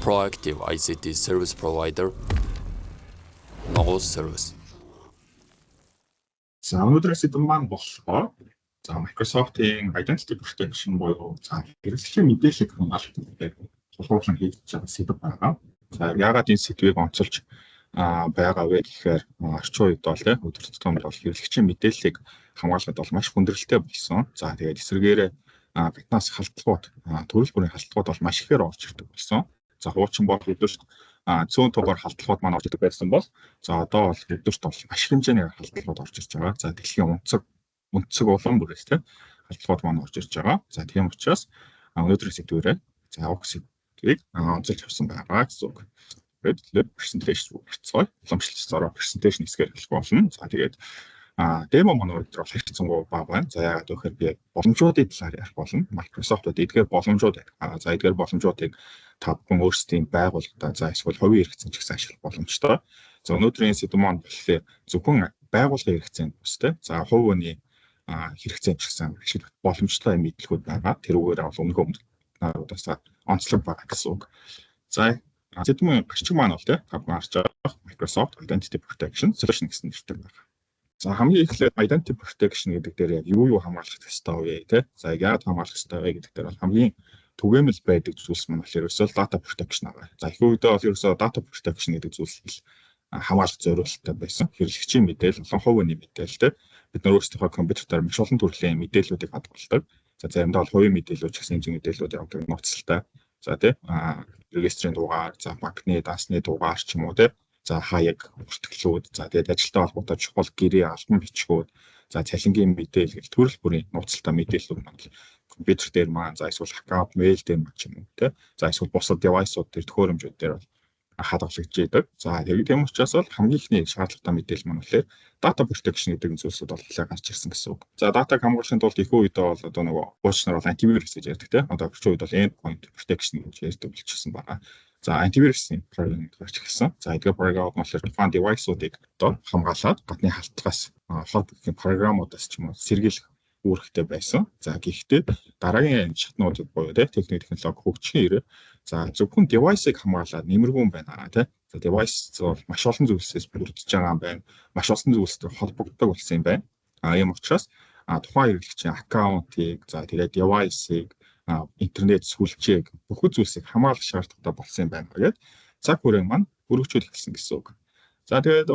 proactive ICT service provider, Nogos service. За өнөөдрээс эдэн маань болохоор Microsoft-ийн identity protection буюу хэрэгслийн мэдээллийг хамгаалах гэдэг тулгуурлан хийж байгаа сэдв байгаа. За яагаад энэ сэдвийг онцолж байгаа вэ гэхээр орчин үед бол өдөр тутмын бол хэрэглэгчийн мэдээллийг хамгаалахад бол маш хүндрэлтэй болсон. За тэгээд эсвэргээрээ гаднаас халтлагууд, төрөл бүрийн халтлагууд бол маш ихээр орж ирдэг болсон. За хуучин бол өдөрт 100 тугаар халтлагууд маань орж ирдэг байсан бол за одоо бол өдөрт бол маш хэмжээний халтлагууд орж ирж байгаа. За дэлхийн өнцөг улам бүрээс халтлагууд маань орж ирж байгаа. За тийм учраас өнөөдрийн сэдвээрээ за OXID-ийг онцолж авсан байгаа гэсэн үг. Тэгээд presentation руу орцгоё. Уламжлалцаараа presentation хэсгээр хэлэх болно. За тэгээд демо маань өнөөдөр бол хэрэгцээгүй бага байна. За яагаад гэхээр би боломжуудын талаар ярих болно. Microsoft-д эдгээр боломжууд байна. За эдгээр боломжуудыг та бүхэн өөрсдийн байгууллагуудаа за эсвэл хувийн хэрэгцээнд ч гэсэн ашиглах боломжтой. За өнөөдрийн сэдв маань болохоор зөвхөн байгууллагын хэрэгцээнд бүстэй. За хувийн хэрэгцээнд ч гэсэн ашиглах боломжтой мэдлэгүүд байгаа. Тэрүүгээр бол өмнөх удаас онцлог байгаа гэсэн үг. За сэдвийн гэрчиг маань бол та бүхэн харж байгаа Microsoft Identity Protection Solution гэсэн нэртэй байна. За хамгийн эхлээд identity protection гэдэг дээр яг юу хамгаалах хэрэгтэй вэ те. За яагаад хамгаалах хэрэгтэй вэ гэдэг дээр бол хамгийн түгээмэл байдаг зүйлс маань болохоор ерөөсөө data protection аа. За их үедээ бол ерөөсөө data protection гэдэг зүйлс хамгаалах зорилттой байсан. Хэрэглэгчийн мэдээлэл, болон хувийн мэдээлэл те. Бид нар өөрсдийнхөө компьютерээр маш олон төрлийн мэдээллүүдийг хадгалдаг. За заримдаа бол хувийн мэдээлэл ч гэсэн хэмжээ мэдээллүүд явдаг нууцтай. За те регистрийн дугаар, за банкны дансны дугаар ч юм уу те. За хаяг бүртгэлүүд, за тэгээд ажилтай холбоотой чухал гэрээ альбом бичгүүд, за цалингийн мэдээлэл, төрөл бүрийн нууцтай мэдээллүүд маань компьютер дээр маань, за эсвэл аккаунт, мэйл дээр маань ч юм уу те. За эсвэл бусад девайсууд дээр, төхөөрөмжүүд дээр бол хадгалагдчихэйдэг. За тийм учраас бол хамгийн ихний шаардлагатай мэдээлэл маань болохоор data protection гэдэг зүйлсүүд бол илээ гарч ирсэн гэсэн үг. За датаг хамгаалахын тулд их үедээ бол одоо нөгөө уучнаар бол антивирус гэж ярьдаг те. Одоо орчин үед бол endpoint protection гэж ярьдаг болчихсон байгаа. За антивирусын програм гарч ирсэн. За эдгээр програмууд болохоор тухайн девайсуудыг одоо хамгаалаад гадны халтгаас хол бүхний програмуудаас ч юм уу сэргийлэх үүрэгтэй байсан. За гэхдээ дараагийн шатнуудад буюу техник технологи хөгжихийн ирээ за зөвхөн девайсыг хамгаалаад нэмэргүй юм байна те. За девайс бол маш олон зүйлсээс бүрдэж байгаа юм байна. Маш олон зүйлстэй холбогддог болсон юм байна. Ийм учраас тухайн хэрэглэгчийн аккаунтыг за тэгээд девайсыг интернет сүлжээг бүх зүйлсийг хамгаалах шаардлагатай болсон юм байна гэдэг цаг хүрээнд маань өргөжүүл хэлсэн гэсэн үг. За тэгээд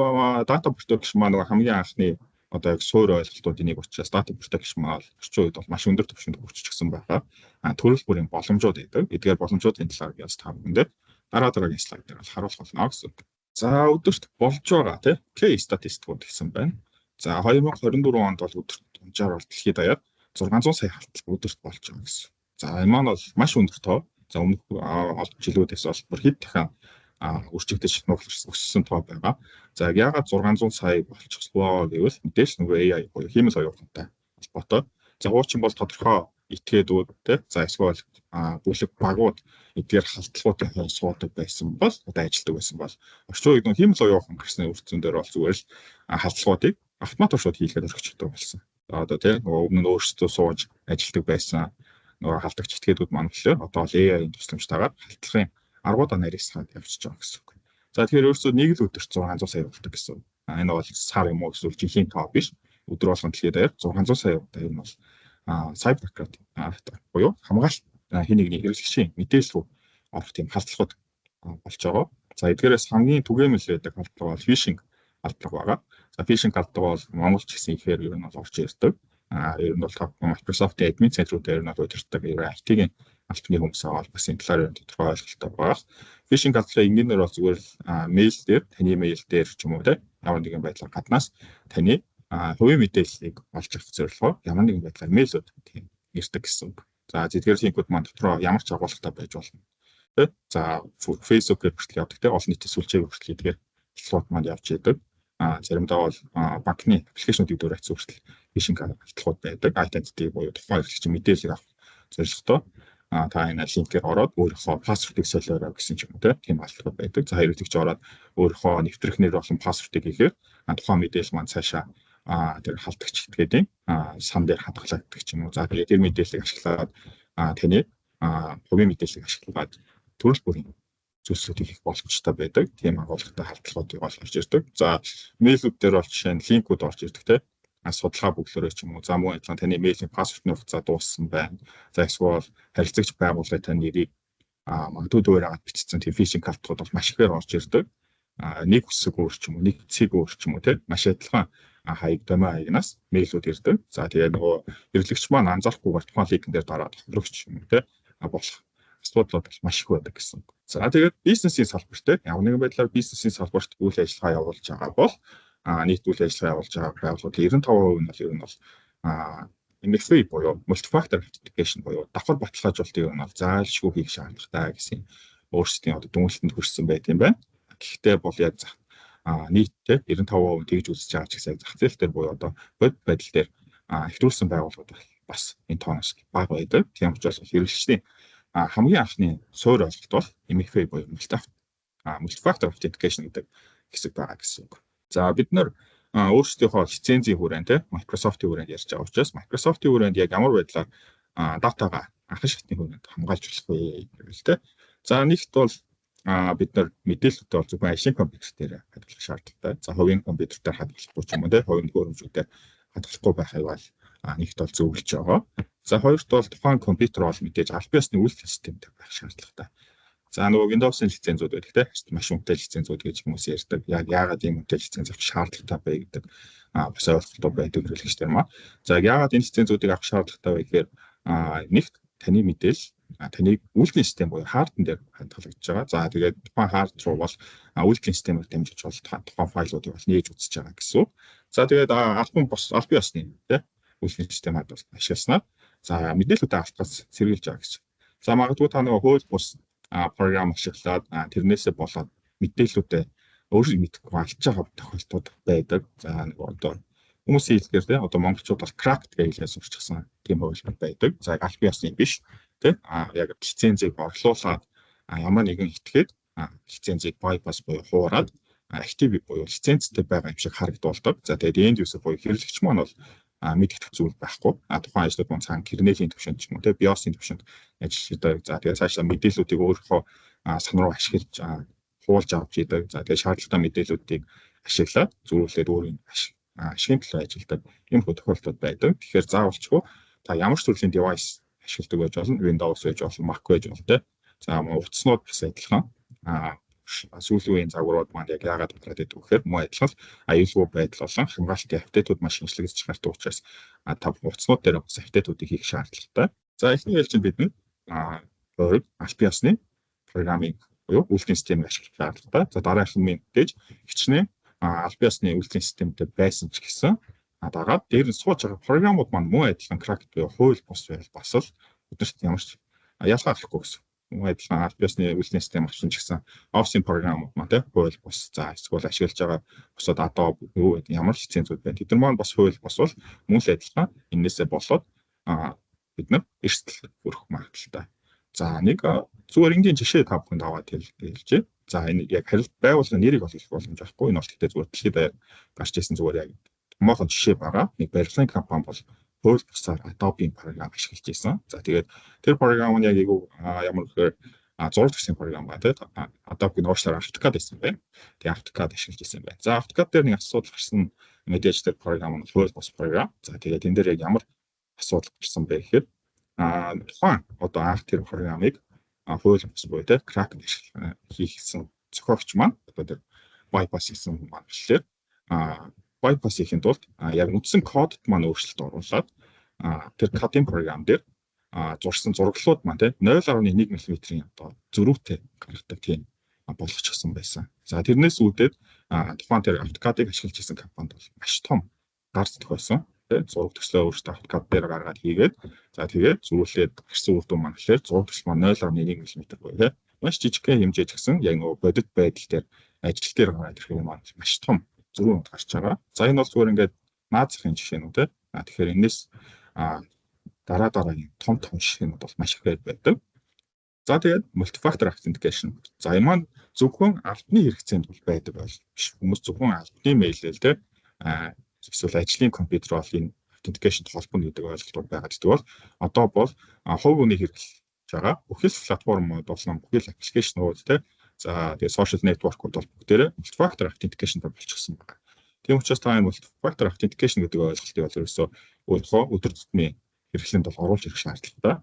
data protection маань хамгийн анхны одоо яг суур ойлголтуудын нэг учраас data protection маань орчин үед бол маш өндөр түвшинд хөгжчихсэн байгаа. Төрөл бүрийн боломжууд байдаг. Эдгээр боломжуудын талаар яс та бүхэнд дараагийн слайд дээр харуулах болно гэсэн үг. За өдөрт болж байгаа case статистикууд гэсэн байна. За 2024 онд бол өдөрт дунджаар бол дэлхийд даяар 600 сая халтлага өдөрт болж байгаа гэсэн. За энэ маань бол маш өндөр тоо. За өмнөх олон жилүүдээс бол бүр хэд дахин үржигдэж өссөн тоо байгаа. За яагаад 600 сая болчихлоо гэвэл мэдээж нөгөө AI буюу хиймэл оюутантай холбоотой. За хуучин бол тодорхой этгээдүүд за эсвэл бүлэг багууд эдгээр халтлагуудын суудаг байсан бол одоо ажилтдаг байсан бол орчин үед нөгөө хиймэл оюутан гэсэн үрдсэн дээр бол зүгээр л халтлагуудыг автомат шууд хийлгээд орчихдог болсон. Одоо нөгөө өмнө нь өөрсдөө сууж ажилтдаг байсан нөгөө халтагч этгээдүүд маань болохоор одоо AI-ийн тусламжтайгаар халтлагын аргуудаа нарийсгаад явчихж байгаа гэсэн үг. За тэгэхээр өөрөөсөө нэг л өдөрт 600 сая болдог гэсэн. Энэ бол сар юм уу эсвэл жилийн тоо биш. Өдөр болгон дэлхийд даяар 600 сая удаа энэ бол cybercrime буюу хамгаалалт хин нэгний хэрэглэгчийн мэдээлэл рүү орох тийм халтлагууд болж байгаа. За эдгээрээс хамгийн түгээмэл байдаг халдлага бол phishing халдлага байгаа. За phishing халдлага бол Монголч гэсэн ихээр ер нь бол орж ирдэг. Ер нь бол Microsoft-ийн admin центрүүд дээр нь удирддаг IT-ийн алтны хүмүүс аваад бас энэ талаар тодорхой ойлголттой байгаа. Phishing халдлагын энгийнээр бол зүгээр л мэйл дээр таны мэйл дээр ч юм уу ямар нэгэн байдлаар гаднаас таны хувийн мэдээллийг олж авах зорилгоор ямар нэгэн байдлаар мэйлүүд тийм ирдэг гэсэн үг. За эдгээр линкүүд маань дотроо ямар ч агуулгатай байж болно. За Facebook-ээр хүртэл явдаг олон нийтийн сүлжээг хүртэл эдгээр халдлагууд маань явж идэг. Заримдаа бол банкны аппликейшнуудыг дөр хайц хүртэл phishing халдлагууд байдаг. Identity буюу тухайн хэрэглэгчийн мэдээллийг авах зорилготой та энэ линкээр ороод өөрийнхөө пассвордыг солиорой гэсэн ч юм уу тийм халдлагууд байдаг. За хэрэглэгч ороод өөрийнхөө нэвтрэх нэр болон пассвордыг хийхээр тухайн мэдээлэл маань цаашаа тэр халтагч этгээдийн сан дээр хадгалагддаг ч юм уу. За тэр мэдээллийг ашиглаад таны хувийн мэдээллийг ашиглаад төрөл бүрийн зүйлсүүдийг хийх боломжтой байдаг. Тийм агуулгатай халдлагуудыг олж ирдэг. За мэйлүүд дээр бол жишээ нь линкүүд орж ирдэг те. Судалгаа бүглэрээ ч юм уу. За мөн адилхан таны мэйлийн пассвортны хугацаа дууссан байна. За эсвэл харилцагч байгууллагын таны нэрийг магадгүй дүүрээ аваад бичсэн тийм фишинг халдлагууд бол маш ихээр орж ирдэг. Нэг хэсэг өөр ч юм уу, нэг цэг өөр ч юм уу те. Маш адилхан хаяг домой хаягнаас мэйлүүд ирдэг. За тэгээ нөгөө хэрэглэгч маань анзаарахгүйгээр тухайн линкэн дээр дараад тохирогч юм те болох асуудлууд бол маш их байдаг гэсэн. За тэгээд бизнесийн салбарт ямар нэгэн байдлаар бизнесийн салбарт үйл ажиллагаа явуулж байгаа бол нийт үйл ажиллагаа явуулж байгаа байгууллагын 95% нь ер нь бол MFA буюу multi-factor authentication буюу давхар баталгаажуулалтыг нь бол зайлшгүй хийх шаардлагатай гэсэн өөрсдийн одоо дүгнэлтэнд хүрсэн байт юм байна. Гэхдээ бол яг нийтдээ 95% тэгж үзэж байгаа ч гэсэн зах зээл дээр буюу одоо бод байдал дээр хэвтрүүлсэн байгууллагууд бас энэ тооноос бага байдаг. Тийм учраас хэрэглэгчдийн хамгийн анхны суур ойлголт бол MFA буюу multi-factor authentication гэдэг хэсэг байгаа гэсэн үг. За бид нар өөрсдийнхөө лицензийн хүрээнд Microsoft-ийн хүрээнд ярьж байгаа учраас Microsoft-ийн хүрээнд яг ямар байдлаар датагаа анхан шатны хүрээнд хамгаалж болох вэ гэвэл те. За нэгт бол бид нар мэдээлэлтэй бол зөвхөн ажлын компьютер дээр хадгалах шаардлагатай. За хувийн компьютер дээр хадгалахгүй ч юм уу те. Хувийн хөрөмжүүдээр хадгалахгүй байхыг бол нэгт бол зөвлөж байгаа. За хоёрт бол тухайн компьютер бол мэдээж аль биесны үйлдэл системтэй байх шаардлагатай. За нөгөө Windows-ын лицензүүд байдаг те. Маш үнэтэй лицензүүд гэж хүмүүс ярьдаг. Яг яагаад ийм үнэтэй лиценз авах шаардлагатай бэ гэдэг бас ойлголтууд байдаг хэрэглэгчдэр маа. За яагаад энэ лицензүүдийг авах шаардлагатай вэ гэхээр нэгт таны мэдээлэл таны үйлдвэрлэлийн систем буюу хардн дээр хадгалагдаж байгаа. За тэгээд тухайн хард руу бол үйлдвэрлэлийн системээр дамжиж бол тухайн файлуудыг бол нээж үзэж байгаа гэсэн. За тэгээд албан ёсны те үйлдвэрлэлийн системад бол ашигласнаар за мэдээллүүдээ автаас сэргийлж байгаа гэсэн. За магадгүй та нөгөө хууль бус програм ашиглаад тэрнээсээ болоод мэдээллүүдээ өөрөө мэдэхгүй алдж байгаа тохиолдлууд байдаг. За нөгөө одоо хүмүүсийн хэлээр те одоо монголчууд бол cracked гэж хэлээс сурчсан тийм хувилбар байдаг. За аль биесны биш те яг лицензийг орлуулад ямар нэгэн этгээд лицензийг bypass буюу хуураад active буюу лицензтэй байгаа юм шиг харагдуулдаг. За тэгээд end user буюу хэрэглэгч маань бол мэдэх зүйл байхгүй. Тухайн ажлууд маань цаана kernel-ийн түвшинд ч юм уу те BIOS-ийн түвшинд ажилладаг. За тэгээд цаашаа мэдээллүүдийг өөрийнхөө сан руу ашиглаж хуулж авч идэг. За тэгээд шаардлагатай мэдээллүүдийг ашиглаад зөрүүлээд өөрийн ашигын төлөө ажилладаг юм хөө тохиолдлууд байдаг. Тэгэхээр заавалчгүй та ямар ч төрлийн device ашигладаг байж болно, Windows байж болно, Mac байж болно те. За утаснууд бас адилхан. Сүүлийн загварууд маань яг яагаад утраад байдаг вэ гэхээр мөн адилхан аюулгүй байдал болон хамгаалтын апдейтууд маш шинжлэгдэж гардаг учраас та утаснууд дээр бас апдейтуудыг хийх шаардлагатай. За эхний хэлжинд бид нэг аль биесны программинг буюу үйлдвэрлэлийн системийг ашиглах шаардлагатай. За дараагийн мэдээж хичнээн аль биесны үйлдвэрлэлийн системтэй байсан ч гэсэн дагаад дээр нь сууж байгаа програмууд маань мөн адилхан cracked буюу хууль бус байвал бас л өдөрт ямар ч ялгаа гарахгүй гэсэн. Мөн адилхан аль биесны үйлдвэрлэлийн систем авчин ч гэсэн Office-ийн програмууд маань те хууль бус за эсвэл ашиглаж байгаа бусад Adobe юу гэдэг ямар ч лицензүүд байна. Тэд нар маань бас хууль бус бол мөн л адилхан энээсээ болоод бид нар эрсдэл хүрэх магадaltaй. За нэг зүгээр энгийн жишээ та бүхэнд аваад хэлжээ. За энэ яг харилт байгууллагын нэрийг олох боломж байхгүй. Энэ бол гэхдээ зүгээр дэлхийд гарч ирсэн зүгээр яг томоохон жишээ байгаа. Нэг барилгын компани бол хууль бусаар Adobe-ийн програм ашиглаж ирсэн. За тэгээд тэр програм нь яг ямар гэхээр зураг төслийн програм ба тийм Adobe-ийн уучлаарай AutoCAD гэсэн байна. Тэгээд AutoCAD ашиглаж ирсэн байна. За AutoCAD дээр нэг асуудал гарсан мэдээж тэр програм нь хууль бус програм. За тэгээд энэ дээр яг ямар асуудал гарсан бэ гэхээр тухайн одоо анх тэр програмыг хууль бус буюу тийм crack хийсэн зохиогч маань одоо тэр bypass хийсэн хүн маань болохоор bypass хийхэд тулд яг үндсэн кодд маань өөрчлөлт оруулаад тэр кодын програм дээр зурсан зураглалууд маань тийм 0.1 мм-ийн одоо зөрүүтэй гаргадаг тийм болгочихсон байсан. За тэрнээс үүдээд тухайн тэр AutoCAD-ыг ашиглаж ирсэн компанид бол маш том гарц тохиолсон. Зураг төслөө өөртөө AutoCAD дээр гаргаад хийгээд за тэгээд зөрүүлээд гарсан үр дүн маань гэхээр зураг төсөл маань 0.1 мм буюу тийм маш жижигхэн хэмжээ ч гэсэн яг нөгөө бодит байдал дээр ажил дээр гараад ирэх юм маань маш том зөрүүн гарч байгаа. За энэ бол зүгээр ингээд наад захын жишээнүүд тийм. Тэгэхээр энэс дараагийн том жишээнүүд бол маш их байдаг. За тэгээд multi-factor authentication. За энэ маань зөвхөн албаны хэрэгцээнд бол байдаг бол биш. Хүмүүс зөвхөн албаны мэйлэл тийм эсвэл ажлын компьютер бол энэ authentication холбоно гэдэг ойлголт байгаад байдаг бол одоо бол хувь хүний хэрэглэж байгаа бүхэл платформуд болон бүхэл аппликейшнууд тийм За тэгээ social network-ууд бол бүгдээрээ multi-factor authentication-тай болчихсон байна. Тийм учраас та энэ multi-factor authentication гэдэг ойлголтыг бол ерөөсөө өөрийнхөө өдөр тутмын хэрэглээнд бол оруулж ирэх шаардлагатай.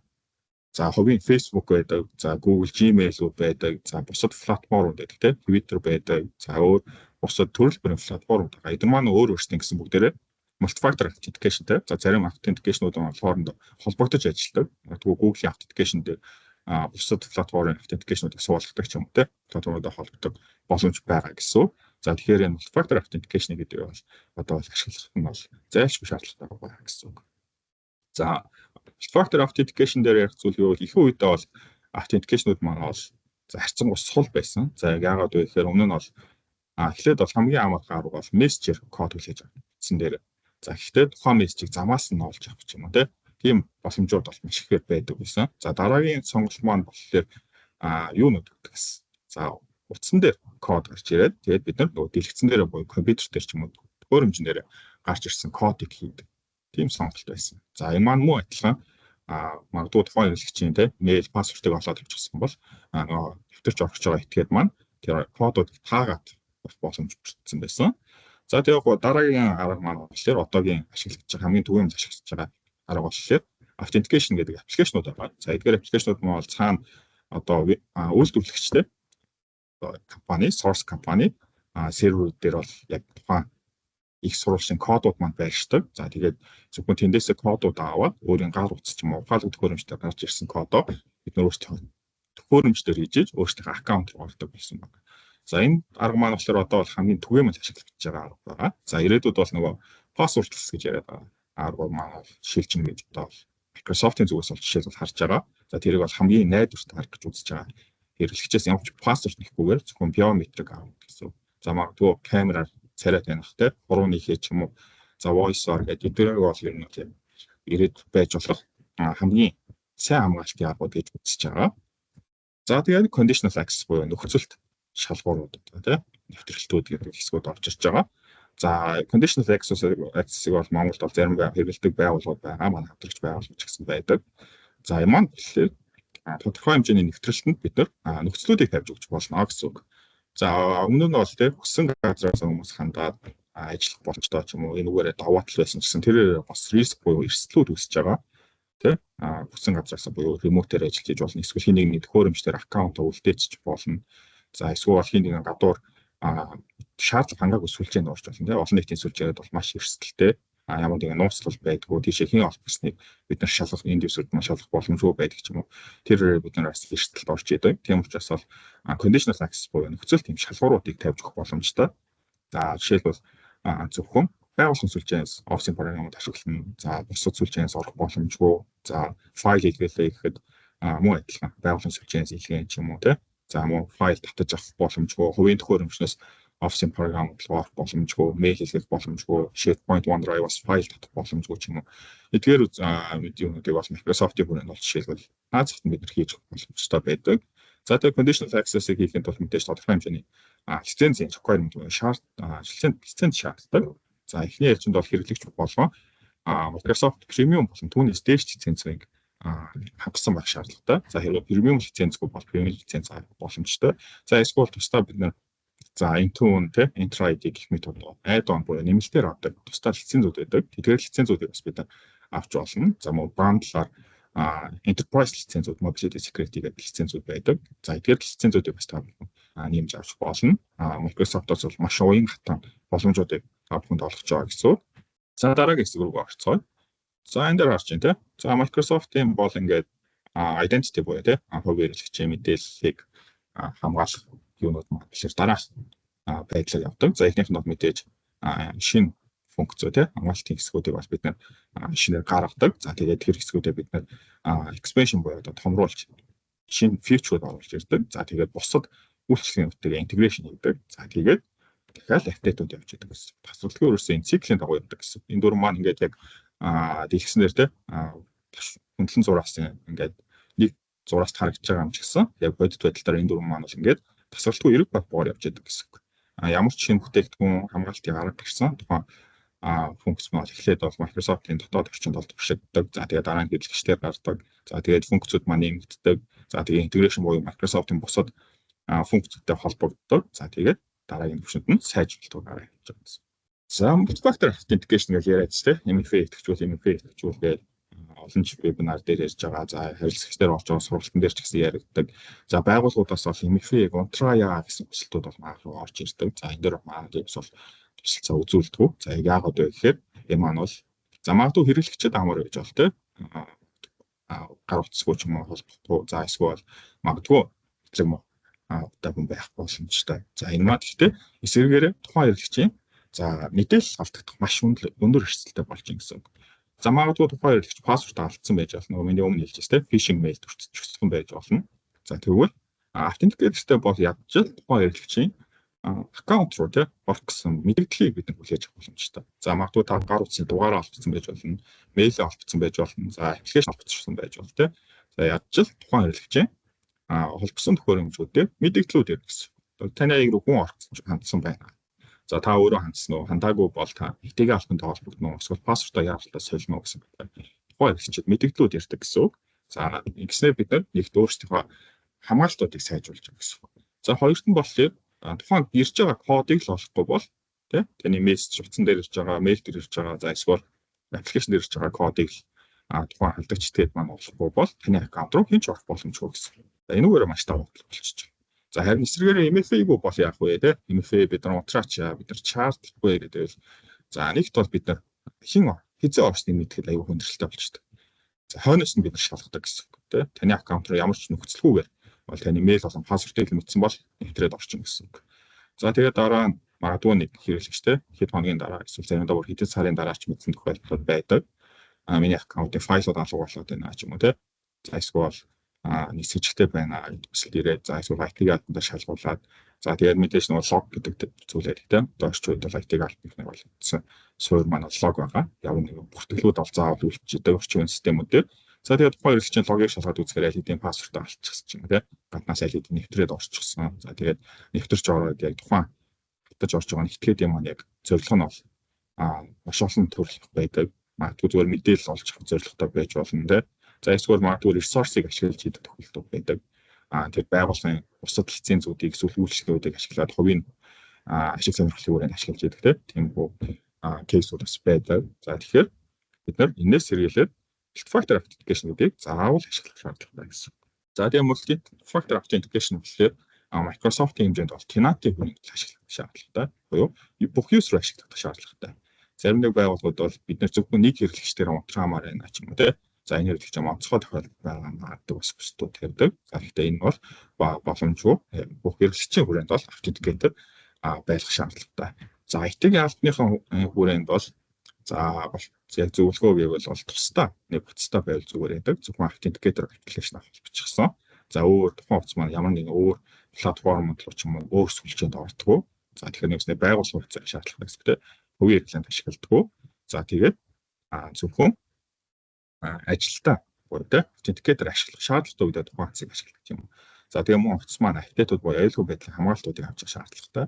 За хувийн Facebook байдаг, за Google Gmail-үүд байдаг, за бусад платформуд байдаг тийм Twitter байдаг, за өөр бусад төрөл бүрийн платформуд байгаа. Эдгээр маань өөр өөрсдийн гэсэн бүгдээрээ multi-factor authentication-тэй. За зарим authentication-ууд нь хоорондоо холбогдож ажилладаг. Тэгвэл Google-ийн authentication дээр бусад платформын authentication-уудыг суулгадаг ч юм уу тийм платформудаа холбогддог боломж байгаа гэсэн. За тэгэхээр энэ multi-factor authentication гэдэг нь бол одоо ашиглах нь бол зайлшгүй шаардлагатай байгаа гэсэн үг. За multi-factor authentication дээр ярих зүйл юу вэ? Ихэнх үедээ бол authentication-ууд маань бол харьцангуй сул байсан. За яагаад вэ гэхээр өмнө нь бол эхлээд бол хамгийн амархан арга бол мессежээр код хүлээж авсан дээр. За гэхдээ тухайн мессежийг замаас нь олж авах юм уу тийм боломжууд бол маш ихээр байдаг байсан. За дараагийн сонголт маань болохоор юунууд гэдэг гэсэн. За утсан дээр код гарч ирээд тэгээд бид нар нөгөө дэлгэцэн дээр буюу компьютер дээр ч юм уу төхөөрөмжн дээр гарч ирсэн кодыг хийдэг. Тийм сонголт байсан. За энэ маань муу адилхан магадгүй тухайн хэрэглэгчийн мэйл пассвортыг олоод авчихсан бол нөгөө дэвтэрч орж байгаа этгээд маань тэр кодуудыг таагаад боломж бүрдсэн байсан. За тэгээд дараагийн арга маань болохоор одоогийн ашиглаж байгаа хамгийн түгээмж ашиглаж байгаа арга болохоор authentication гэдэг аппликейшнууд байгаа. За эдгээр аппликейшнууд маань цаана одоо үйлдвэрлэгчтэй компани, source компани серверүүд дээр бол яг тухайн их сурвалжийн кодууд маань байршдаг. За тэгээд зөвхөн тэндээсээ кодууд аваад өөрийн гар утас ч юм уу ухаалаг төхөөрөмжтэй гарч ирсэн кодоо бид нар өөрсдөө төхөөрөмждөр хийж өөрсдийнхээ аккаунт руу ордог байсан байна. За энэ арга маань болохоор одоо бол хамгийн түгээмэл ашиглаж байгаа арга байгаа. За ирээдүйд бол нөгөө passwordless гэж яриад байгаа арга маань шилжин гэж одоо Microsoft-ийн зүгээс бол жишээлбэл харж байгаа. За тэрийг бол хамгийн найдвартай арга гэж үзэж байгаа. Хэрэглэгчээс ямар ч password нэхгүйгээр зөвхөн biometric авах гэсэн. За магадгүй камераар царай таних те 3-1 ч юм уу. За voice-оор гэдэг эдгээрийг бол ер нь тийм ирээд байж болох хамгийн сайн хамгаалтын аргууд гэж үзэж байгаа. За тэгээд conditional access буюу нөхцөлт шалгуурууд те нэвтрэлтүүд гэдэг хэсгүүд орж ирж байгаа. За conditional access-ийг бол Монголд бол зарим хэрэгэлдэг байгууллагууд байгаа. Манай хамтрагч байгууллагч гэсэн байдаг. За энэ маань тэгэхээр тодорхой хэмжээний нэвтрэлтэнд бид нар нөхцлүүдийг тавьж өгч болно гэсэн үг. За өмнө нь бол тийм хүссэн газраас хүмүүс хандаад ажиллах боломжтой ч юм уу энүүгээрээ даваатал байсан гэсэн тэрээр бас риск буюу эрсдлүүд үүсэж байгаа. Тийм хүссэн газраас буюу ремотээр ажиллаж хийж болно. Эсвэл хин нэгний төхөөрөмжлөөр аккаунт үлдээчих болно. За эсвэл хин нэгэн гадуур шаардлага хангаагүй сүлжээнд орж болно. Тийм олон нийтийн сүлжээгээд бол маш эрсдэлтэй. Ямар нэгэн нууцлал байдгүй тийшээ хэн олох гэснийг бид нар шалгах энд юусуд маш шалгах боломжгүй байдаг ч юм уу. Тэр бид нар эрсдэлд орж идэг. Тийм учраас бол conditional access буюу нөхцөл тийм шалгууруудыг тавьж өгөх боломжтой. За жишээлбэл зөвхөн байгууллагын сүлжээнээс офисын програмууд ашиглана. За бусад сүлжээнээс орох боломжгүй. За файл илгээхээ гэхэд муу адилхан байгууллагын сүлжээнээс илгээн ч юм уу те. За муу файл татаж авах боломжгүй. Хувийн төхөөрөмжнөөс офисын програм орох боломжгүй, мэйл хийх боломжгүй, SharePoint, OneDrive-аас файл татах боломжгүй ч юм уу. Эдгээр юунуудыг бол Microsoft-ийн хүрээнд бол жишээлбэл наазахт бид нар хийж боломжтой байдаг. За тэгээд conditional access-ийг хийхэд бол мэдээж тодорхой хэмжээний лицензийн requirement лиценз шаарддаг. За эхний ээлжинд бол хэрэглэгч болгоо Microsoft Premium болон түүнээс дээш лицензийг хангасан байх шаардлагатай. За хэрвээ Premium лицензгүй бол Premium лиценз авах боломжтой. За эсвэл тусдаа бид нар за Intune те Entra ID гэх мэт add-on буюу нэмэлтээр авдаг тусдаа лицензүүд байдаг. Тэгэхээр лицензүүдийг бас бид авч болно. За мөн бандлаар enterprise лицензүүд, mobility security гэдэг лицензүүд байдаг. За эдгээр лицензүүдийг бас та нэмж авч болно. Microsoft-оос бол маш уян хатан боломжуудыг та бүхэнд олгож байгаа гэсэн. За дараагийн хэсэг рүү орцгоё. За энэ дээр харж байна те. За Microsoft-ийн бол ингээд identity буюу те хувийн хэрэглэгчийн мэдээллийг хамгаалах юунууд маань тэгэхээр дараах байдлаар явдаг. За эхнийх нь бол мэдээж шинэ функцөө тий хамгаалтын хэсгүүдийг бол бид нар шинээр гаргадаг. За тэгээд тэр хэсгүүдээ бид нар expansion буюу одоо томруулж шинэ feature-ууд оруулж ирдэг. За тэгээд бусад үйлчлэгчтэй integration хийдэг. За тэгээд дахиад update-ууд явж идэг гэсэн. Тасралтгүй ерөөсөө энэ циклийн дагуу явдаг гэсэн. Энэ дөрвөн маань ингээд яг дэлгэснээр тий хөндлөн зураас ингээд нэг зураас харагдаж байгаа юм ч гэсэн яг бодит байдлаар энэ дөрвөн маань бол ингээд тасралтгүй эрэг боор явж идэг гэсэн. Ямар ч шинэ бүтээгдэхүүн хамгаалтыг гаргаж ирсэн тухайн функц маань эхлээд бол Microsoft-ийн дотоод орчинд бол туршигддаг. За тэгээд дараа нь хэрэглэгчдээр гардаг. За тэгээд функцүүд маань нэмэгддэг. За тэгээд integration буюу Microsoft-ийн бусад функцтэй холбогддог. За тэгээд дараагийн төвшөнд нь сайжруулалтыг гаргаж явж байгаа гэсэн. За multi-factor authentication гэж яриад ч тийм MFA итгэжүүл гэж олон жил вебинар дээр ярьж байгаа. За харилцагчдаар орж байгаа сургалтын дээр ч гэсэн яригддаг. За байгууллагуудаас бол MFA-г унтрая гэсэн хүсэлтүүд бол магадгүй орж ирдэг. За энэ дээр магадгүй бол тусалцаа үзүүлдэг. За яагаад вэ гэхээр энэ маань бол за магадгүй хэрэглэгчид амар байж бол тийм гар утасгүй ч юм уу холбохгүй. За эсвэл магадгүй хэвлэг хүн байх боломжтой. За энэ маань гэхдээ эсвэргээр тухайн хэрэглэгчийн за мэдээлэл алдагдах маш өндөр эрсдэлтэй болж байгаа гэсэн. За магадгүй тухайн хэрэглэгч пассворд алдсан байж болно. Миний өмнө хэлжсэн тийм фишинг мэйл төрчихсөн байж болно. За тэгвэл автентикэйтертэй бол ядч тухайн хэрэглэгчийн аккаунт руу тийм орох гэсэн мэдээллийг бид хүлээж авах боломжтой. За магадгүй та гар утасны дугаараа олгоцсон байж болно. Мэйлээ олгоцсон байж болно. За аппликейшн олгоцсон байж болно тийм. За ядч тухайн хэрэглэгчийн холбосон төхөөрөмжүүдээр мэдээллүүд ирнэ гэсэн. Таны аяг руу хүн орсон хандсан байна. За та өөрөө хандсан уу? Хандаагүй бол та итэйгээ албантай холбогдно уу? Эсвэл пассвортоо яаралтай солино уу гэсэн байна. Тухайн хэрэглэгчид мэдээллүүд ярьдаг гэсэн үг. За ингэснээр бид нэгт өөрсдийнхөө хамгаалтуудыг сайжруулж байгаа гэсэн үг. За хоёрт нь болохоор тухайн ирж байгаа кодыг л олохгүй бол тий таны мессеж утсан дээр ирж байгаа, мэйл дээр ирж байгаа, за эсвэл аппликейшн дээр ирж байгаа кодыг тухайн халдагчдад маань олохгүй бол таны аккаунт руу хэн ч орох боломжгүй гэсэн. За энүүгээр маш давуу болчихж байна. За харин эсрэгээр MFA-г бол яах вэ те? MFA бид нар унтраач бид нар чартлахгүй гэдэг. За нэгт бол бид нар хизээ орсныг мэдхэд аюу хүндрэлтэй болчихдог. За хойноос нь бид нар шалгадаг гэсэн үг те. Таны аккаунт руу ямар ч нөхцөлгүйгээр бол таны мэйл болон пассвортыг мэдсэн бол нэвтрээд орчин гэсэн үг. За тэгээд дараа нь магадгүй нэг хэрэглэгч те хэд хоногийн дараа эсвэл заримдаа бүр хэдэн сарын дараа ч мэдсэн тохиолдол байдаг. Миний аккаунтын файлууд алга болоод байна ч юм уу те. За эсвэл нисгчтэй байна гэдэг хүсэл ирээд за эсвэл IT-г алтандаа шалгуулад за тэгээд мэдээж нэг лог гэдэг зүйлээр тийм доош үед бол IT-г алтных нэг болсон суур маань лог байгаа. Яг нэг бүртгэлүүд бол заавал үйлчилдэг орчин үеийн системүүдээр за тэгээд тухайн хэрэглэгчийн логийг шалгаад үзэхээр аль хэдийн пассвортоо алчихсан ч юм тийм гаднаас аль хэдийн нэвтрээд орчихсон. За тэгээд нэвтэрч ороод яг тухайн хатаж орж байгаа нэгтгэд юм яг зорилго нь бол маш олон төрөл байдаг. Магадгүй зүгээр мэдээлэл олж авах зорилготой байж болно тийм. За эсвэл магадгүй ресурсыг ашиглаж хийдэг тохиолдол байдаг. Тэр байгууллагын бусад лиценз зүүдийг эсвэл үйлчлэгүүдийг ашиглаад хувийн ашиг сонирхлын хүрээнд ашиглаж хийдэг тийм кейсүүд бас байдаг. За тэгэхээр бид нар энэс сэргийлээд multi-factor authentication-ыг заавал ашиглах шаардлагатай гэсэн. За тийм multi-factor authentication гэхлээр Microsoft-ийн хэмжээнд бол tenant-ийн хүрээнд ашиглах шаардлагатай. Буюу бүх user ашиглах шаардлагатай. Зарим нэг байгууллагууд бол бид нар зөвхөн нэг хэрэглэгчдээр унтраамаар байна ч юм уу тийм. За энэ хэрэглэгч онцгой тохиолдол байгаа магадгүй бас бүсдүүд тавьдаг. За гэхдээ энэ бол боломжгүй. Бүх хэрэглэгчийн хүрээнд бол authenticator байлгах шаардлагатай. За IT-ийн алтныхын хүрээнд бол за яг зөвлөгөө гэвэл бол тусдаа нэг буцтай байвал зүгээр байдаг. Зөвхөн authenticator application авчихсан. За өөр тухайн утас маань ямар нэгэн өөр платформод руу ч юм уу өөр сүлжээнд ордгоо. За тэгэхээр нэгснээ байгуулсан хугацааг шаардлагатай гэсэн. Хувийн хэрэглээнд ашигладаг. За тэгээд зөвхөн ажилтаа буюу authenticator ашиглах шаардлагатай үед тухайн утсыг ашигладаг юм. За тэгээ мөн утас маань апдейтууд буюу аюулгүй байдлын хамгаалтуудыг авчих шаардлагатай.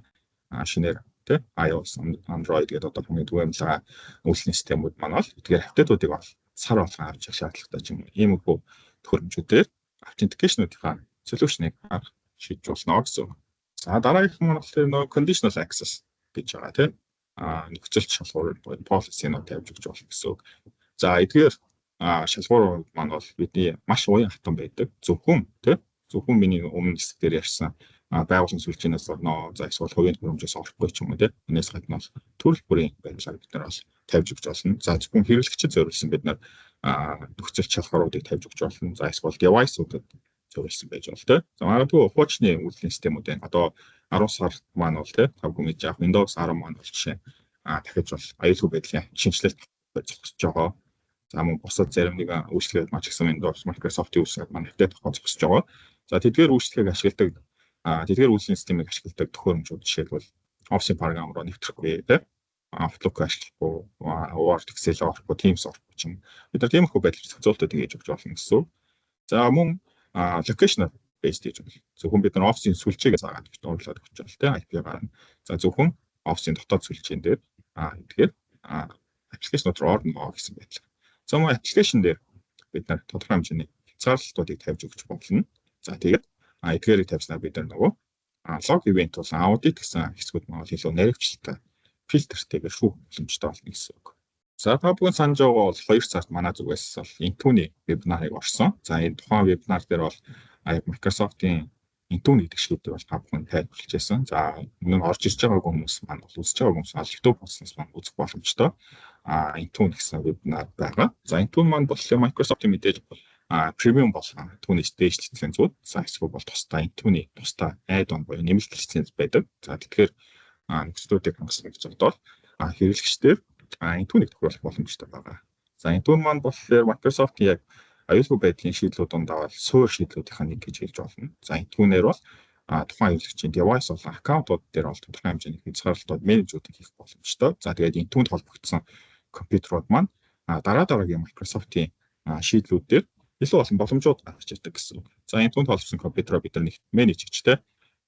Шинээр тий iOS, Android гэдэг одоо хамгийн түгээмэл үйлчлэлийн системүүд маань бол эдгээр апдейтуудыг бол сар болгон авчих шаардлагатай юм. Иймэрхүү төхөөрөмжүүдээр authentication-уудын солиушныг шийдэж болно гэсэн. За дараагийнх нь болохоор нөгөө conditional access гэж байгаа тий нөхцөлт шалгуур policy-нууд тавьж өгч болно гэсэн үг. За эдгээр шалгуур маань бол бидний маш уян хатан байдаг. Зөвхөн миний өмнө хэсэг дээр ярьсан байгууллагын сүлжээнээс орно. За эсвэл хувийн төхөөрөмжөөс орохгүй ч юм уу тийм. Энэс гадна бол төрөл бүрийн байдлаар бид нар бол тавьж өгч болно. За зөвхөн хэрэглэгчид зориулсан бид нар нөхцөлт шалгууруудыг тавьж өгч болно. За эсвэл девайсуудад зориулсан байж болно тийм. За магадгүй хуучны үйлдвэрлэлийн системүүд байна. Одоо 10 сар маань бол тийм тавгүй мэдж авах Windows 10 маань бол жишээ дахиж бол аюулгүй байдлын шинжилэлт зохисож байгаа. За мөн бусад зарим нэг үйлчлэгээд маш ихсэн Windows, Microsoft-ийн үйлчлэгээд маань апдейт авах зохисож байгаа. За тэдгээр үйлчлэгийг ашигладаг, тэдгээр үйлчлэлийн системийг ашигладаг төхөөрөмжүүд жишээлбэл Office програм руу нэвтрэхгүй тийм. Outlook ашиглахгүй, Word, Excel орохгүй, Teams орохгүй ч юм. Бид нар тиймэрхүү байдлаар зохицуултыг хийж өгч болно гэсэн. За мөн location based гэж байна. Зөвхөн бид нар Office-ийн сүлжээгээ заагаад дуурлаад өгч байна тийм IP-гаар. За зөвхөн Office-ийн дотоод сүлжээн дээр тэгэхээр аппликейшнууд руу орно гэсэн байдлаар. За мөн аппликейшн дээр бид тодорхой хэмжээний хязгаарлалтуудыг тавьж өгч болно. За тэгээд эдгээрийг тавьснаар бид нар нөгөө лог ивент бол аудит гэсэн хэсгүүд маань илүү наривчлалтай фильтртэйгээр шүүх боломжтой болно гэсэн үг. За та бүхэн санаж байгаа бол 2 цагт манай зүгээс бол Intune вебинарыг орсон. За энэ тухайн вебинар дээр бол Microsoft-ийн Intune гэдэг шийдвэр бол та бүхэн тайлбарлаж байсан. За мөн орж ирж байгаа хүмүүс маань бол үзэж байгаа хүмүүс YouTube болсноос маань үзэх боломжтой. Intune гэсэн вебинар байгаа. За Intune маань бол Microsoft-ийн мэдээж премиум болсон түүний stage лицензүүд. За эсвэл бол тусдаа Intune тусдаа add-on буюу нэмэлт лиценз байдаг. За тэгэхээр нөхцлүүдийг хангасан гэж бодоод хэрэглэгчдэр Intune-ийг тохируулах боломжтой байгаа. За Intune маань болохоор Microsoft-ийн яг аюулгүй байдлын шийдлүүд дондаа бол суур шийдлүүдийн нэг гэж хэлж болно. За Intune-ээр бол тухайн хэрэглэгчийн device болон аккаунтууд дээр бол тодорхой хэмжээний хязгаарлалтууд менежүүдийг хийх боломжтой. За тэгээд Intune-д холбогдсон компьютерууд маань дараагийн Microsoft-ийн шийдлүүдээр илүү олон боломжууд гаргаж ирдэг гэсэн үг. За Intune-д холбосон компьютероо бид нар нэг менеж хийчтэй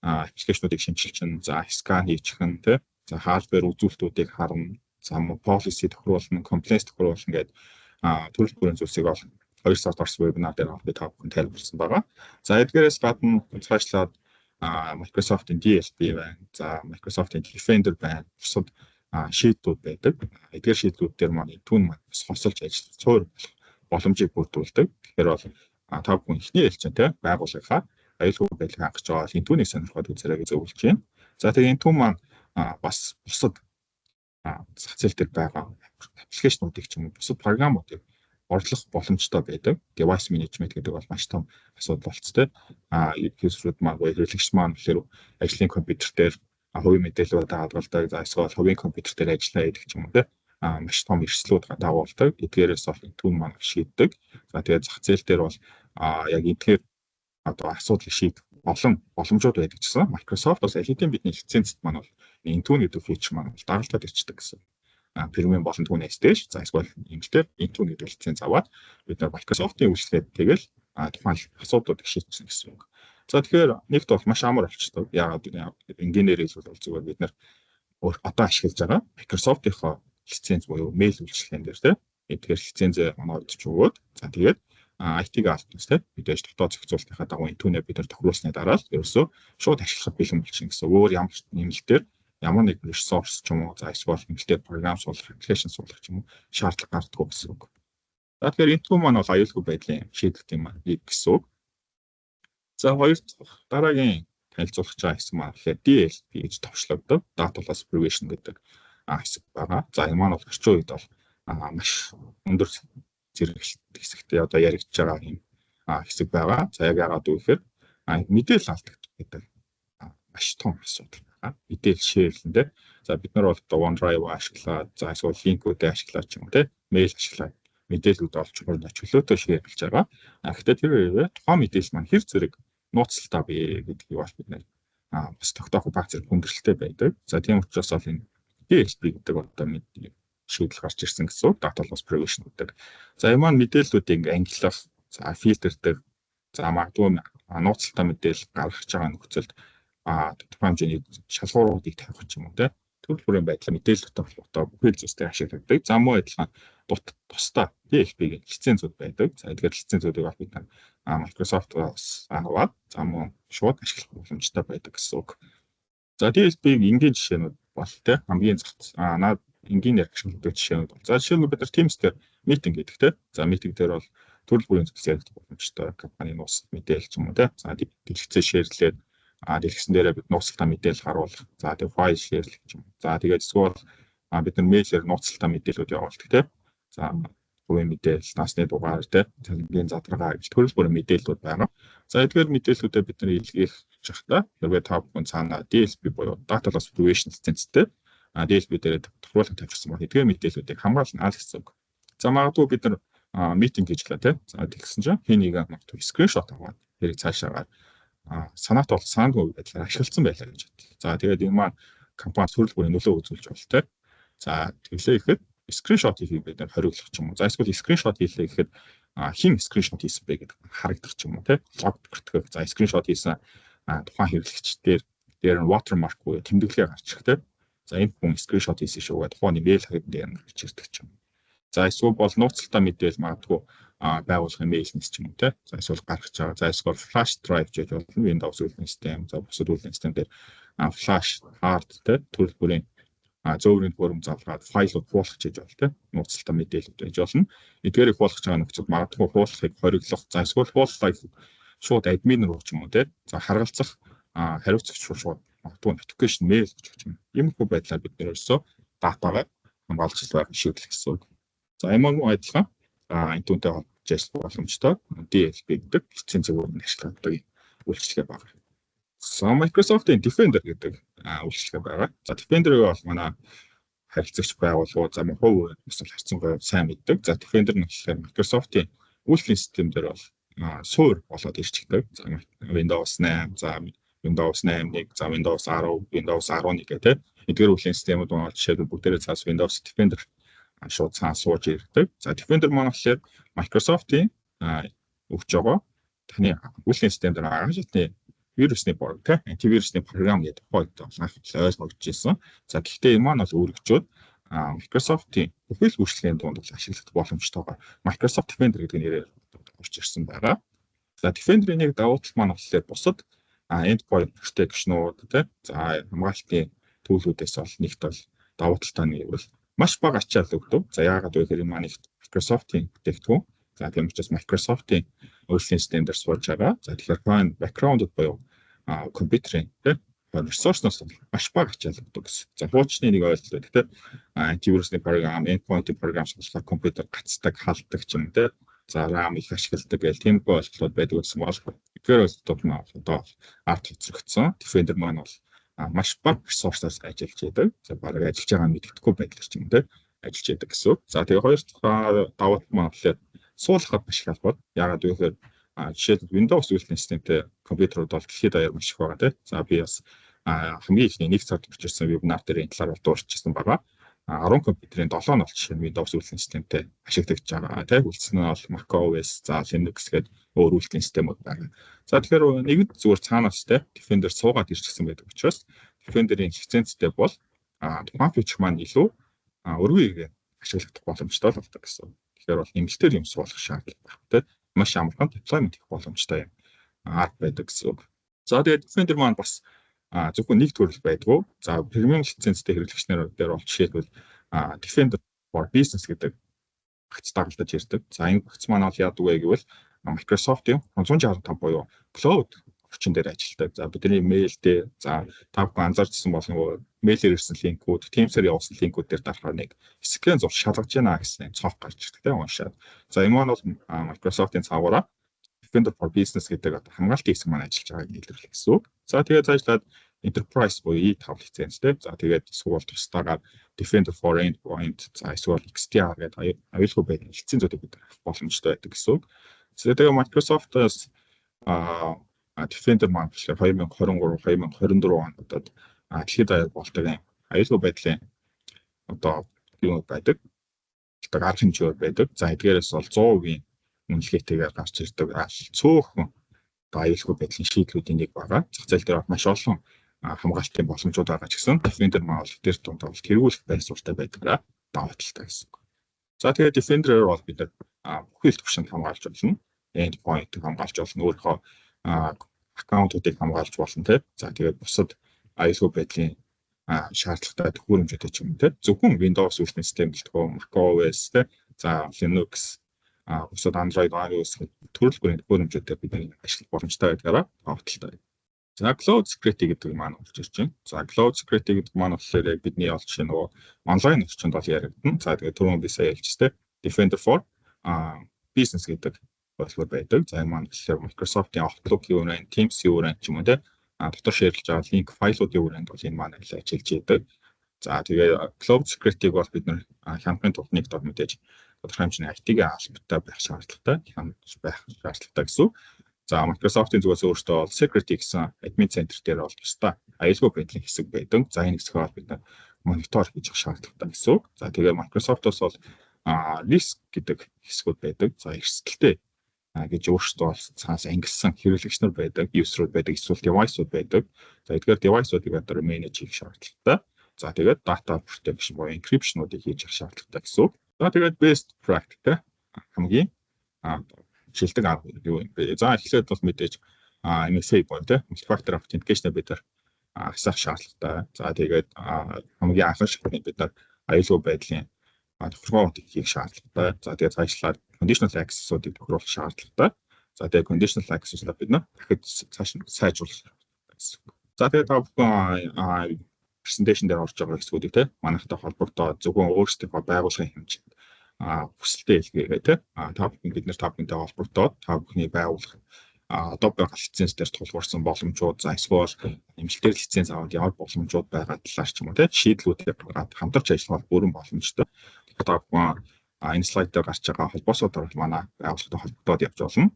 аппликейшнуудыг шинжилчихэн, за скан хийчихэн, за хардвер үзүүлэлтүүдийг харна, за policy тохируулна, compliance тохируулна гэдэг төрөл бүрийн зүйлсийг бол 2 сард орсон вебинар дээр бид та бүхэн тайлбарласан байгаа. За эдгээрээс гадна цаашлаад Microsoft-ийн DLP байна. За Microsoft-ийн Defender байна. Бусад шийдлүүд байдаг. Эдгээр шийдлүүд дээр маань Intune маань сонсолж ажиллах цоор боломжийг бүрдүүлдэг. Тэгэхээр бол та бүхэн эхний ээлжийн байгууллагаа аюулгүй байдлыг хангаж байгаа Intune-ийг сонирхоод үзээрэй гэж зөвлөж байна. За тэгээ Intune маань бас бусад зах зээл дээр байгаа аппликейшнуудыг ч юм уу бусад програмуудыг орлох боломжтой байдаг. Device management гэдэг бол маш том асуудал болцтой. User-ууд маань хэрэглэгч маань болохоор ажлын компьютер дээр хувийн мэдээлэлүүд дагалдаг. За эсвэл хувийн компьютер дээр ажиллана гэдэг ч юм уу маш том эрсдлүүд дагуулдаг. Эдгээрээс бол Intune маань шийддэг. За тэгээд зах зээл дээр бол яг эдгээр одоо асуудлыг шийдэх олон боломжууд байдаг гэсэн. Microsoft бас алидийн бидний лицензэд маань бол Intune гэдэг фичер маань бол дагалдаад ирчихдэг гэсэн. Премиум болон түүний stage, за эсвэл эмгэлтээр Intune гэдэг лиценз аваад бид нар Microsoft-ийн үйлчлэгээд тэгэл тухайн асуудлуудыг шийдсэн гэсэн үг. За тэгэхээр нэгт бол маш амар болчихдог. Яагаад инженеэр хэлбэл бол зүгээр бид нар одоо ашиглаж байгаа Microsoft-ийнхоо лиценз буюу мэйл үйлчлэгийн дээр эдгээр лицензээ манай удирч өгөөд за тэгээд IT-г алдсан мэдээж дотоод зохицуулалтынхаа дагуу Intune бид нар тохируулсны дараа л ерөөсөө шууд ашиглах бэлэн болчихно гэсэн. Өөр ямар нэмэлтээр ямар нэг ресурс ч юм уу за эсвэл нэмэлтээр програм суулгах, аппликейшн суулгах ч юм уу шаардлага гардаггүй гэсэн үг. За тэгэхээр Intune маань бол аюулгүй байдлын шийдэлт юм гэсэн үг. За хоёрт дараагийн танилцуулах байгаа хэсэг маань DLP гэж товчлогддог. Data Loss Prevention гэдэг хэсэг байгаа. За энэ маань бол орчин үед бол маш өндөр зэрэглэлт хэсэгтээ одоо яригдж байгаа юм хэсэг байгаа. За яг яагаад вэ гэхээр мэдээлэл алдагдах гэдэг маш том асуудал. Мэдээлэл шеэрлэндээ за бид нар бол OneDrive ашиглаад за эсвэл линкүүдээ ашиглаад ч юм уу мэйл ашиглаад мэдээлэлүүд олж хурд чөлөөтэй шеэрлж байгаа. Гэхдээ тэр тухайн мэдээлэл маань хэр зэрэг нууцлалтаа бий гэдгийг бол бид нар бас тогтоох баг зэрэг хүндрэлтэй байдаг. За тийм учраас бол энэ DLP гэдэг одоо шийдэл гарч ирсэн гэсэн Data Loss Prevention гэдэг. За энэ маань мэдээллүүдийг ангилах, за фильтрдэг, за магадгүй нууцлалтаа мэдээлэл гаргаж байгаа нөхцөлд тухайн хэмжээний шалгууруудыг тавих ч юм уу төрөл бүрийн байдлаар мэдээлэлтэй холбоотой бүхэл зүйлстэй ашигладаг. За муу адилхан тусдаа DLP-ийн лицензүүд байдаг. За эдгээр лицензүүдийг бол бид Microsoft-аас аваад за муу шууд ашиглах боломжтой байдаг гэсэн үг. За DLP-ийн энгийн жишээнүүд бол хамгийн наад энгийн ашиглагддаг жишээнүүд бол за жишээлбэл бид нар Teams дээр митинг гэдэг За митинг дээр бол төрөл бүрийн зүйлс яригдах боломжтой. Компани нууц мэдээлэл ч юм уу за дэлгэцээ шеэрлээд дэлгэсэн дээрээ бид нууцлалтаа мэдээлэл харуулах. За тэгээ файл шеэрлэх юм. За тэгээд эсвэл бид нар мэйлээр нууцлалтаа мэдээлэлүүд явуулдаг За хувийн мэдээлэл, насны дугаар цалингийн задаргаа гэж төрөл бүрийн мэдээлэлүүд байна. За эдгээр мэдээллүүдээ бид нар илгээх чахта хэрвээ та бүхэн цаана DLP буюу Data Loss Prevention лицензтэй DLP дээр тохируулах тавьчихсан бол эдгээр мэдээллүүдийг хамгаална гэсэн үг. За магадгүй бид нар митинг хийж гэлээ За тэгсэн чинь хин нэг магадгүй скриншот аваад тэрийг цаашаа санаат бол санаагүй байдлаар ашигласан байлаа гэж бодлоо. За тэгээд энэ маань компани төрөл бүрийн нөлөө үзүүлж байна За тэглээ ихэд скриншот хийх бид нар хориглох ч юм уу. За эсвэл скриншот хийлээ гэхэд хин скриншот хийсэн бэ гэдэг харагдах ч юм уу лог бүртгэх. За скриншот хийсэн тухайн хэрэглэгчдэр дээр нь watermark буюу тэмдэглэгээ гарчих За энэ хүн скриншот хийсэн шүү тухайн мэйл хавьд дээр гарч ирдэг ч юм. За эсвэл бол нууцлалтаа мэдээлэл магадгүй байгуулгын мэйлнес ч юм уу те. За эсвэл гаргаж байгаа. За эсвэл flash drive гэж болно. Windows үйлдвэрлэлийн систем, за бусад үйлдвэрлэлийн систем дээр flash hard те төрөл бүрийн зөөврийн хөрөм залгаад файлууд хуулах гэж байна те. Нууцлалтаа мэдээлэл байж болно. Эдгээрийг хуулах байгаа нөхцөл магадгүй хуулахыг хориглох. За эсвэл хууллыг шууд админ руу ч юм уу те. За харгалзах хариуцагч руу шууд магадгүй notification mail гэж өгч юм. Иймэрхүү байдлаар бид нэрсөө датагаа хамгаалж байгаа шийдэл гэсэн үг. За MMO адилхан энэ түүнтэй холбож ажиллах боломжтой DLP гэдэг хэвцэн зөвөрөнд ашигладаг үйлчилгээ байна. За Microsoft-ийн Defender гэдэг үйлчилгээ байгаа. За Defender-ийг бол манай харилцагч байгууллагууд за хувь эсвэл харьцангуй сайн мэддэг. За Defender нь болохоор Microsoft-ийн үйлчлэлийн системдэр бол суур болоод ирчихдэг. За Windows 8, за Windows 8-ыг, за Windows 10, Windows 11 гэх тийм эдгээр үйлчлэлийн системүүд бол жишээлбэл бүгдээрээ цаас Windows Defender шууд цаас сууж ирдэг. За Defender маань болохоор Microsoft-ийн өгч байгаа таны үйлчлэлийн систем дээр агуулгын вирусны борог тийм антивирусны програм гэдэг хойд ойлгож ирсэн. За гэхдээ энэ маань бол өөрөгчөөд Microsoft-ийн бүхэл үйлчлэгийн дунд ашиглах боломжтойгоор Microsoft Defender гэдэг нэрээр орж ирсэн байгаа. За Defender-ийн нэг давуу тал маань болохоор бусад endpoint protection-ууд тийм за хамгаалтын төлөвлөдөөс бол нэгт бол давуу талтай нь гэвэл маш бага ачаал өгдөг. За яагаад вэ гэхээр энэ маань Microsoft-ийн бүтээгдэхүүн. За тийм учраас Microsoft-ийн үйлчлэлийн систем дээр сууж байгаа. За тэгэхээр background-д буюу компьютерийн тийм ресурснаас маш бага ачаал өгдөг гэсэн. За хуучны нэг ойлголт байдаг тийм антивирусны програм, endpoint-ийн програм шалгах компьютер гацдаг, халддаг ч юм тийм. За RAM их ашигладаг гэх тийм ойлголтууд байдаг гэсэн бол тэгэхээр ойлголтууд маань одоо арт хэвцэгдсэн. Defender маань бол маш бага ресурсаас ажиллаж байдаг. За бараг ажиллаж байгаа мэддэхгүй байдлаар ч юм те ажиллаж байдаг гэсэн. За тэгээ хоёр дахь давуу тал маань болохоор суулгахад маш их албад. Яагаад вэ гэхээр жишээлбэл Windows үйлдвэрлэлийн системтэй компьютерууд бол дэлхийд даяар маш их байгаа те. За би бас хамгийн ихний нэг цагт орчирсан вебинар дээр энэ талаар дуурчсан байгаа. 10 компьютерийн 7 нь бол жишээ нь Windows үйлдвэрлэлийн системтэй ашиглагдж байгаа. Тэ үлдсэн нь бол macOS, за Linux гэдэг өөр үйлдвэрлэлийн системүүд байна. За тэгэхээр нэгд зүгээр цаанаас тэ Defender суугаад ирчихсэн байдаг учраас Defender-ийн хязгаартай бол тухайн фичер маань илүү өргөн ашиглагдах боломжтой болдог гэсэн. Тэгэхээр бол нэмэлтээр юм суулгах шаардлага байна. Тэ маш амархан deployment хийх боломжтой юм арт байдаг гэсэн. За тэгээд Defender маань бас зөвхөн нэг төрөл байдгүй. За премиум лицензтэй хэрэглэгчнэр дээр бол жишээлбэл Defender for Business гэдэг багц дагалдаж ирдэг. За энэ багц маань бол яадаг вэ гэвэл Microsoft-ийн 365 буюу Cloud орчин дээр ажилладаг. За бидний мэйл дээр за та бүхэн анзаарчсан болон мэйлээр ирсэн линкүүд, Teams-ээр явуулсан линкүүд дээр дарахаар нэг скрин зураг шалгаж байна гэсэн цоф гарч ирдэг тийм уншаад. За энэ маань бол Microsoft-ийн цаагаараа Defender for Business гэдэг хамгаалтын хэсэг маань ажиллаж байгааг илэрлэх гэсэн үг. За тэгээд цаашлаад Enterprise буюу E5 лицензтэй. За тэгээд эсвэл тусдаагаар Defender for Endpoint, за эсвэл XDR гэдэг аюулгүй байдлын лицензүүдийг бид боломжтой байдаг гэсэн үг. Тэгээд Microsoft-аас Defender маань 2023, 2024 оноудад дэлхийд даяар болдог аюулгүй байдлын одоо юу байдаг. Арга хэмжээ байдаг. За эдгээрээс бол 100% үнэлгээтэйгээр гарч ирдэг цөөхөн аюулгүй байдлын шийдлүүдийн нэг байгаа. Зах зээл дээр маш олон хамгаалтын боломжууд байгаа ч гэсэн Defender маань бол тэр дунд бол тэргүүлэх байр суурьтай байдаг давуу талтай гэсэн. За тэгээд Defender-ээр бол бид бүхэл түвшинд хамгаалж болно. Endpoint-ыг хамгаалж болно. Өөрийнхөө аккаунтуудыг хамгаалж болно тийм. За тэгээд бусад аюулгүй байдлын шаардлагатай төхөөрөмжтэй ч юм тийм. Зөвхөн Windows үйлдвэрлэлийн систем гэлтгөө macOS тийм. За Linux бусад Android, iOS төрөл бүрийн төхөөрөмжүүдээр бид ашиглах боломжтой байдгаараа давталтай. За Cloud Security гэдэг маань болж ирж байна. За Cloud Security гэдэг маань болохоор бидний олж шинэ нөгөө онлайн орчинд бол яригдана. За тэгээд түрүүн би сая хэлжтэй Defender for Business гэдэг бодлого байдаг. За энэ маань болохоор Microsoft-ийн Outlook юу нэ, Teams юу нэ ч юм уу те дотор шеэрлж байгаа линк файлууд юу нэ бол энэ маань ажиллаж идэг. За тэгээд Cloud Security-г бол бид нэр хямдхан тулд нэг дор мэдээж тодорхой хэмжээний IT-ийн албатай байх шаардлагатай гэсэн. За Microsoft-ийн зүгээс өөртөө бол security гэсэн admin center дээр бол тусдаа аюулгүй байдлын хэсэг байдаг. За энэ хэсгийг бол бид монитор хийж явах шаардлагатай гэсэн. За тэгээд Microsoft-оос бол risk гэдэг хэсгүүд байдаг. За эрсдэлтэй гэж өөртөө бол цаанаас ангилсан хэрэглэгч нар байдаг, user-ууд байдаг, эсвэл device-ууд байдаг. За эдгээр device-уудыг одоо manage хийх шаардлагатай. За тэгээд data protection буюу encryption-уудыг хийж явах шаардлагатай гэсэн. За тэгээд best practice те хамгийн шилдэг арга юу юм бэ? За эхлээд бол мэдээж MFA буюу те multi-factor authentication бид нар асах шаардлагатай. За тэгээд хамгийн анхны шатны бид нар аюулгүй байдлын тохиргоодыг хийх шаардлагатай. За тэгээд цаашлаад conditional access-уудыг тохируулах шаардлагатай. За тэгээд conditional access-уудаа бид нар дахид цааш нь сайжруулах гэсэн. За тэгээд та бүхэн presentation дээр орж байгаа хэсгүүдийг те манайхтай холбогдоод зөвхөн өөрсдийнхөө байгууллагын хэмжээнд хүсэлтэд илгээгээ те та бүхэн бид нар та бүхэнтэй холбогдоод та бүхний байгууллага доп лиценз дээр тулгуурсан боломжууд за эсвэл эмчилтээр лиценз аваад ямар боломжууд байгаа талаар ч юм уу те шийдлүүдээр гаргаад хамтарч ажиллах бүрэн боломжтой. Ta бүхэн энэ слайд дээр гарч байгаа холбоосоо дөрвөл манай байгууллагатай холбогдоод явж болно.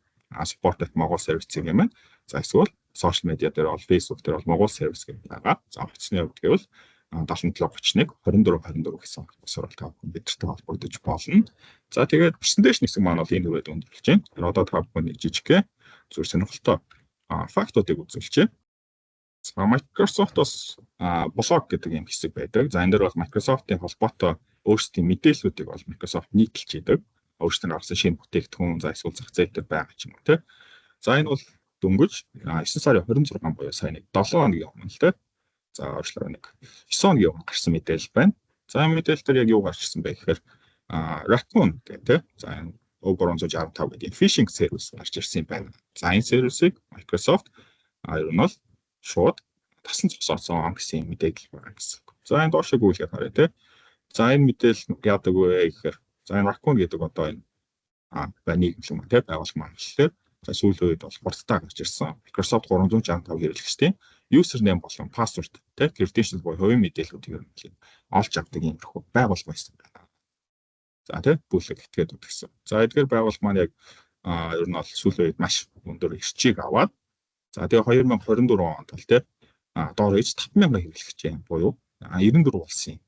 Support at Mogul service гэх юм. За эсвэл social media дээр бол Facebook дээр бол Mogul service гэх байгаа. За утасны хувьд гэвэл 7731 24 гэсэн холбоосоор та бүхэн бидэртэй холбогдож болно. За тэгээд presentation хэсэг маань бол энэ үрээд өндөрлөж байна. Тэр одоо та бүхэн нэг жижигхэн зүгээр сонирхолтой фактуудыг үзүүлж байна. За Microsoft-оос блог гэдэг юм хэсэг байдаг. За энэ дээр бол Microsoft-ийн холбоотой өөрсдийн мэдээллүүдийг бол Microsoft нийтэлж идэг. Өөрсдөө гаргасан шинэ бүтээгдэхүүн за эсвэл зах зээл дээр байгаа ч юм уу те. За энэ бол дөнгөж 9 сарын 26 буюу сая 7 хоногийн өмнө л те. За орчлоо 9 хоногийн өмнө гарсан мэдээлэл байна. За мэдээлэл дээр яг юу гарчсан бэ гэхээр Raccoon гэх те. За энэ O365 гэдэг phishing сервис гарч ирсэн юм байна. За энэ сервисыг Microsoft ер нь бол шууд тасан зогсоосон гэсэн мэдээлэл байна гэсэн. За энэ доошоо гүйлгээ харъя те. За энэ мэдээлэл яадаг вэ гэхээр за энэ Raccoon гэдэг одоо энэ нийгэмлэг маань те байгууллага маань гэхлээр за сүүлийн үед бол хурдтай гарч ирсэн Microsoft 365 хэрэглэгчдийн username болон password те credential буюу хувийн мэдээллүүдийг ер нь олж авдаг юм хэрэг байгууллага байсан байна. За те бүлэг этгээд үтгсэн. За эдгээр байгууллага маань яг ер нь бол сүүлийн үед маш өндөр эрчийг аваад за тэгээ 2024 онд бол те доор ээж 5000 хэрэглэгч юм буюу 94 улсын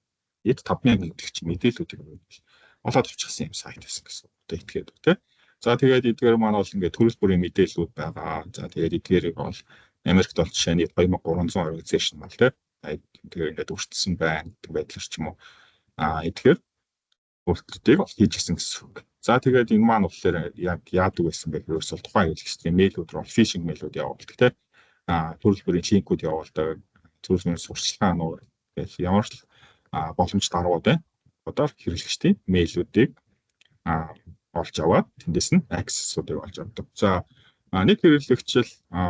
эд 5000 хэрэглэгч мэдээллүүдийг олоод авчихсан юм сайт байсан гэсэн. Одоо этгээд те. За тэгээд эдгээр маань бол ингээд төрөл бүрийн мэдээллүүд байгаа. За тэгээд эдгээрийг бол Америкт бол жишээ нь 2300 organization мал те. Тэгээд ингээд өртсөн байна гэдэг байдлаар ч юм уу. Эдгээр өөртөлтийг бол хийж гисэн гэсэн. За тэгээд энэ маань болохоор яг яадаг байсан бэ гэхээр өсвөл тухайн хэрэглэгчдийн мэйлүүд рүү phishing мэйлүүд явуулдаг те. Төрөл бүрийн линкүүд явуулдаг. Төрөл бүрийн сурчлагын гэх ямар ч боломж дарууд байна. Одоо хэрэглэгчдийн мэйлүүдийг олж аваад тэндээс нь access-уудыг олж авдаг. За нэг хэрэглэгчл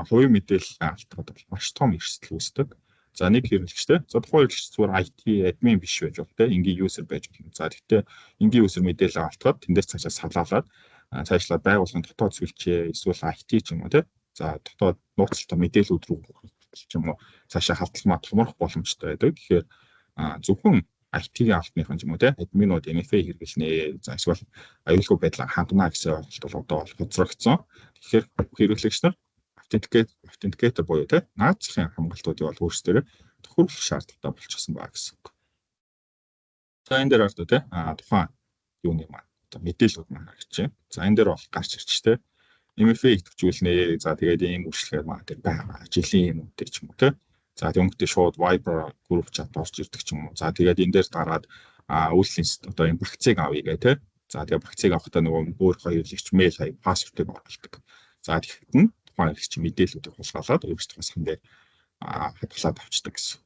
хувийн мэдээлэл алдахад маш том эрсдэл үүсдэг. За нэг хэрэглэгчтэй за тухайн хэрэглэгч зүгээр IT admin биш байж бол те энгийн user байж болно. За гэхдээ энгийн user мэдээлэл алдахад тэндээс цаашаа салаалаад цаашлаад байгууллагын дотоод сүлжээ эсвэл IT ч юм уу те. За дотоод нууцтай мэдээллүүд рүү ч юм уу цаашаа хавталмаа томрох боломжтой байдаг. Тэгэхээр зөвхөн IT-ийн алтных юм уу те админууд MFA хэрэглэнэ. За эсвэл аюулгүй байдлаар хандна гэсэн ойлголт бол одоо хоцрогдсон. Тэгэхээр хэрэглэгч нар authenticator буюу те наад захын хамгаалтуудыг бол өөрсдөө тохируулах шаардлагатай болчихсон байна гэсэн. За энэ дээр одоо те тухайн юуны маань одоо мэдээллүүд маань гарч байна. За энэ дээр бол гарч ирч те MFA идэвхжүүлнэ. За тэгээд ийм үйлчлэгээр маань тэр байгаа. Жилийн юм үү ч юм уу те. За тэгмэгтэй шууд Viber group chat орж ирдэг ч юм уу. За тэгээд энэ дээр дараад үйлчлэлийн одоо энэ багцыг авъя гэх те. За тэгээд багцыг авахдаа нөгөө өөр хоёрлогч мэйл хаяг пассвордыг оруулдаг. За тэгэхэд нь тухайн хэрэгч мэдээллүүдийг хулгайлаад өөрсдөөс хэндээ хадгалаад авчдаг гэсэн.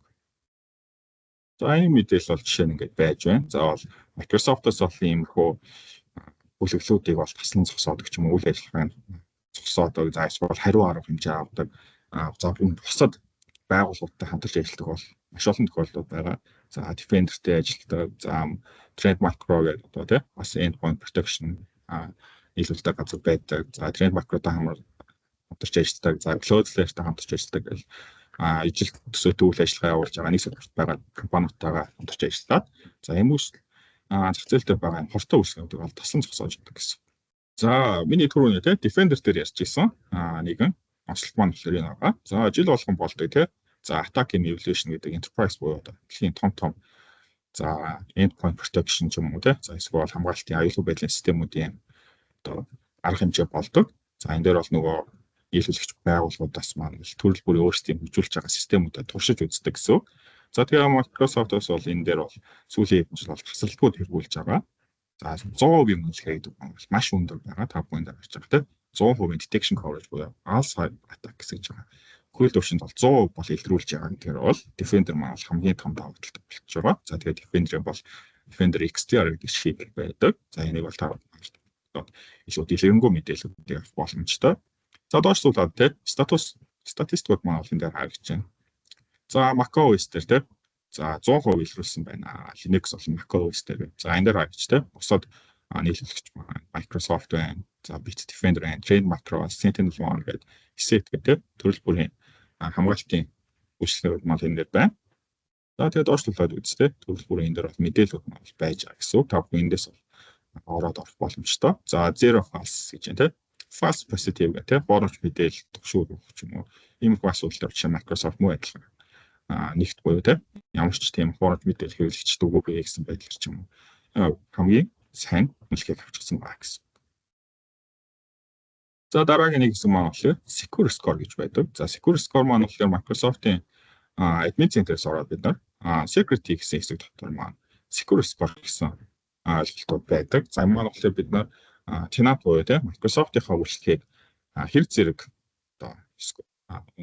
За энэ мэдээлэл бол жишээ нь ингээд байж байна. За бол Microsoft-оос бол иймэрхүү бүлэглүүдийг бол таслан зогсоодог ч юм уу үйл ажиллагааг зогсоодог. За эсвэл хариу арга хэмжээ авдаг. За бусад байгууллагуудтай хамтарч ажилладаг бол маш олон тохиолдлууд байгаа. За Defender-тэй ажилладаг. За Trend Micro гэдэг одоо тий бас endpoint protection нийлүүлдэг газар байдаг. За Trend Micro-тай хамтарч ажилладаг. За Cloudflare-тай хамтарч ажилладаг гэл ижил төсөөтэй үйл ажиллагаа явуулж байгаа нэг support байгаа компаниудтайгаа хамтарч ажиллаад за хүмүүс зах зээл дээр байгаа хортой үйлчлэгүүдийг бол таслан зогсоож байдаг гэсэн. За миний түрүүний тий Defender дээр ярьж ирсэн нэгэн онцлог маань болохоор энэ байгаа. За жил болгон болдог тий. За attack emulation гэдэг enterprise буюу одоо дэлхийн том за endpoint protection ч юм уу тий. За эсвэл хамгаалтын аюулгүй байдлын системүүдийн одоо арга хэмжээ болдог. За энэ дээр бол нөгөө нийлүүлэгч байгууллагуудаас маань төрөл бүрийн өөрсдийн хөгжүүлж байгаа системүүдэд туршиж үздэг гэсэн. За тэгээ Microsoft-оос бол энэ дээр бол сүүлийн жил бол тасралтгүйд хэрэгжүүлж байгаа. За 100% юм хэлэх гэдэг бол маш өндөр байгаа. Та бүхэн дээр гарч байгаа те 100% detection coverage буюу all-side attack гэж байгаа. Хууль төвшөнд бол 100% бол илрүүлж байгаа гэдэг бол defender маань хамгийн том давуу талтай болчихж байгаа. За тэгээд defender XDR гэдэг шиг байдаг. За энийг бол та илүү дэлгэрэнгүй мэдээлэлүүдийг авах боломжтой. За доош суулаад те статистикууд маань энэ дээр харагдаж байна. За macOS дээр те за 100% илрүүлсэн байна. Linux болон macOS дээр. За энэ дээр харагдаж те бусад нийлүүлэгч маань Microsoft байна. За Bitdefender байна, Trend Micro, Sentinel-1 гэдэг ESET гэдэг төрөл бүрийн хамгаалтын үйлчлэгүүд маань энэ дээр байна. За тэгээд доошлуулад үзтээ төрөл бүрийн энэ дээр бол мэдээлэлүүд маань байж байгаа гэсэн үг. Та бүхэн эндээс ороод орох боломжтой. За zero false гэж байна те. False positive гэх те боромж мэдээлэл төгшүүр өгч юм уу. Ийм их асуудал авчаа Microsoft муу адилхан нэгт буюу те ямар ч тийм боромж мэдээлэл хэрэглэгч дүүгүй гэсэн байдал ч юм уу. Хамгийн сайн үнэлгээг авчихсан байна гэсэн. За дараагийн нэг хэсэг маань болохоор Secure Score гэж байдаг. За Secure Score маань болохоор Microsoft-ийн admin center-ээс ороод бид нар security гэсэн хэсэг дотор маань Secure Score гэсэн ойлголтууд байдаг. За энэ маань болохоор бид нар tenant буюу те Microsoft-ийнхаа үйлчлэгийг хэр зэрэг одоо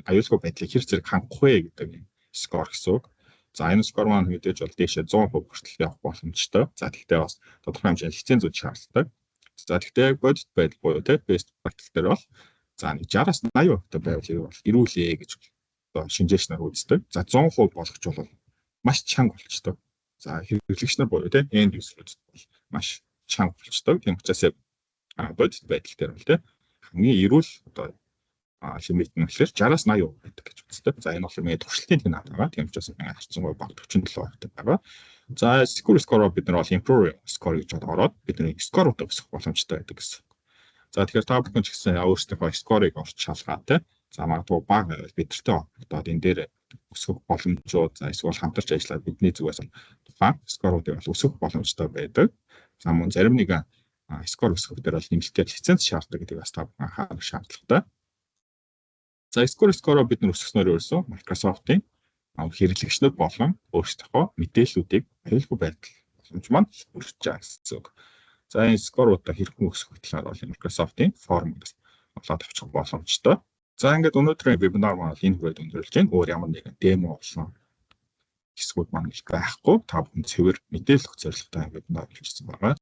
аюулгүй байдлыг хэр зэрэг хангах вэ гэдэг score гэсэн үг. За энэ score маань мэдээж бол дээшээ 100% хүртэл явах боломжтой. За тэгтээ бас тодорхой хэмжээний лицензүүд шаардлагатай. За тэгтээ бодит байдал буюу те best practice дээр бол за 60-аас 80% байвал бол ирүүлээ гэж одоо шинжээч нар үздэг. За 100% болгоч бол маш чанга болчтой. За хэрэглэгч нар буюу те end user-ууд бол маш чанга болчтой. Тийм учраас бодит байдал дээр бол те хамгийн ирүүл одоо лимит нь болохоор 60-аас 80% байдаг гэж үздэг. За энэ бол миний туршилтын тэнэг байгаа. Тийм учраас ингээ харцсангүй баг 47% байгаа. За Secure Score бид нар бол Improve Score гэж ороод бидний score-уудыг өсгөх боломжтой байдаг гэсэн. За тэгэхээр та бүхэн ч гэсэн өөрсдийнхөө score-ыг орч шалгаад те. За магадгүй баг бидэртэй холбогдоод энэ дээр өсгөх боломжууд за эсвэл хамтарч ажиллаад бидний зүгээс тухайн score-уудыг бол өсгөх боломжтой байдаг. За мөн зарим нэг score өсгөх дээр бол нэмэлтээр лиценз шаарддаг гэдэг бас та бүхэн анхаарах шаардлагатай. За Score бид нар өсгснөөр ерөөсөө Microsoft-ийн хэрэглэгчнүүд болон өөрсдийнхөө мэдээллүүдийг аюулгүй байдал боломж маань өргөж байгаа гэсэн үг. За энэ Score-уудаа хэрхэн өсгөх талаар бол Microsoft-ийн форумд олоод авчих боломжтой. За ингээд өнөөдрийн вебинар маань энэ хүрээд өндөрлж байна. Өөр ямар нэгэн демо болсон хэсгүүд маань байхгүй. Та бүхэн цэвэр мэдээлэл өгөх зорилготой вебинар хийсэн байгаа.